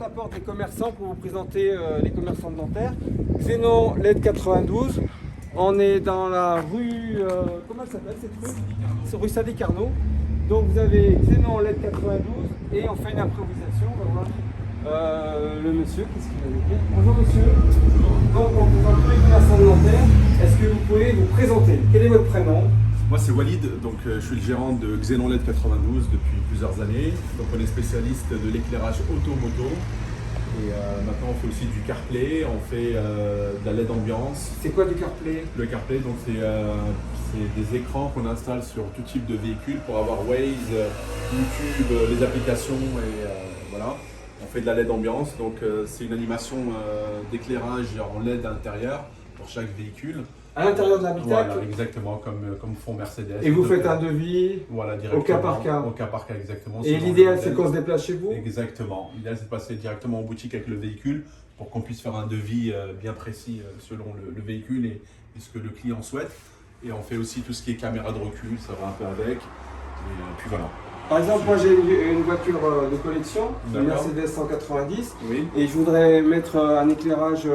la porte des commerçants pour vous présenter les commerçants dentaires. Xénon LED 92. On est dans la rue, comment elle s'appelle cette rue? C'est rue Sadi Carnot. Donc vous avez Xénon LED 92 et on fait une improvisation. On va voir le monsieur, qu'est-ce qu'il va nous dire? Bonjour monsieur. Donc on vous présente tous les commerçants dentaires. Est-ce que vous pouvez vous présenter? Quel est votre prénom? Moi c'est Walid, donc je suis le gérant de Xénon LED 92 depuis plusieurs années. Donc on est spécialiste de l'éclairage auto-moto. Et maintenant on fait aussi du CarPlay, on fait de la LED ambiance. C'est quoi du CarPlay? Le CarPlay, donc c'est des écrans qu'on installe sur tout type de véhicule pour avoir Waze, YouTube, les applications et voilà. On fait de la LED ambiance, donc c'est une animation d'éclairage en LED à l'intérieur pour chaque véhicule. À l'intérieur de l'habitacle? Voilà, exactement, comme font Mercedes. Et vous faites un devis? Voilà, directement. Au cas par cas? Au cas par cas, exactement. Et l'idéal, c'est qu'on se déplace chez vous? Exactement. L'idéal, c'est de passer directement en boutique avec le véhicule pour qu'on puisse faire un devis bien précis selon le véhicule et ce que le client souhaite. Et on fait aussi tout ce qui est caméra de recul, ça va un peu avec. Et puis voilà. Par exemple, moi j'ai une voiture de collection, une Mercedes 190, Oui. et je voudrais mettre un éclairage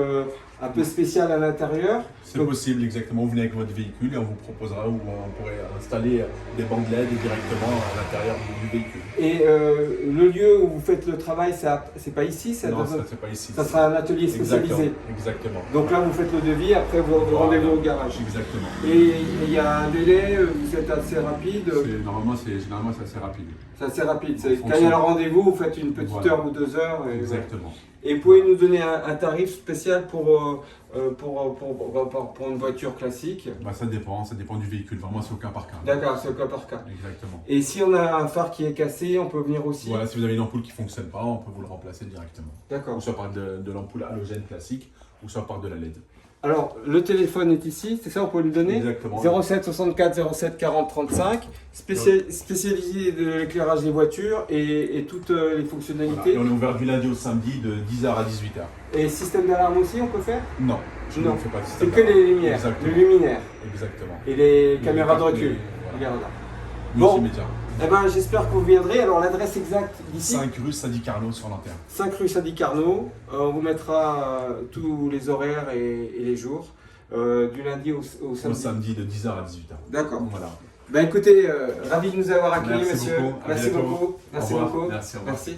un peu spécial à l'intérieur. C'est possible, exactement. Vous venez avec votre véhicule et on vous proposera où on pourrait installer des bandes LED directement à l'intérieur du véhicule. Et le lieu où vous faites le travail, c'est pas ici? Non, c'est pas ici. Ça sera un atelier spécialisé. Exactement. Donc là, vous faites le devis, après vous rendez-vous au garage. Exactement. Et il y a un délai, vous êtes assez rapide? Généralement, c'est assez rapide. C'est assez rapide. Quand il y a le rendez-vous, vous faites une petite heure ou 2 heures. Et exactement. Et vous pouvez nous donner un tarif spécial pour une voiture classique? Bah, ça dépend du véhicule. Vraiment, c'est au cas par cas. D'accord, c'est au cas par cas. Exactement. Et si on a un phare qui est cassé, on peut venir aussi? Voilà, si vous avez une ampoule qui ne fonctionne pas, on peut vous le remplacer directement. D'accord. Ou soit par de l'ampoule halogène classique, ou soit par de la LED. Alors, le téléphone est ici, c'est ça, on peut lui donner? Exactement. 07 64 07 40 35, spécialisé de l'éclairage des voitures et toutes les fonctionnalités. Voilà. Et on est ouvert du lundi au samedi de 10h à 18h. Et système d'alarme aussi, on peut faire? Non, je ne fais pas de système c'est que d'alarme. les lumières, Exactement. le luminaire. Exactement. Et les caméras de recul. Voilà. Regarde là. Bon. Multimédia. Eh ben, j'espère que vous viendrez. Alors, l'adresse exacte d'ici? 5 rue Sadi Carnot sur Nanterre. 5 rue Sadi Carnot. On vous mettra tous les horaires et les jours, du lundi au samedi. Au samedi de 10h à 18h. D'accord. Voilà. Ben écoutez, ravi de nous avoir accueillis, Merci monsieur. beaucoup. Merci beaucoup. Merci beaucoup. Merci. Au revoir. Merci.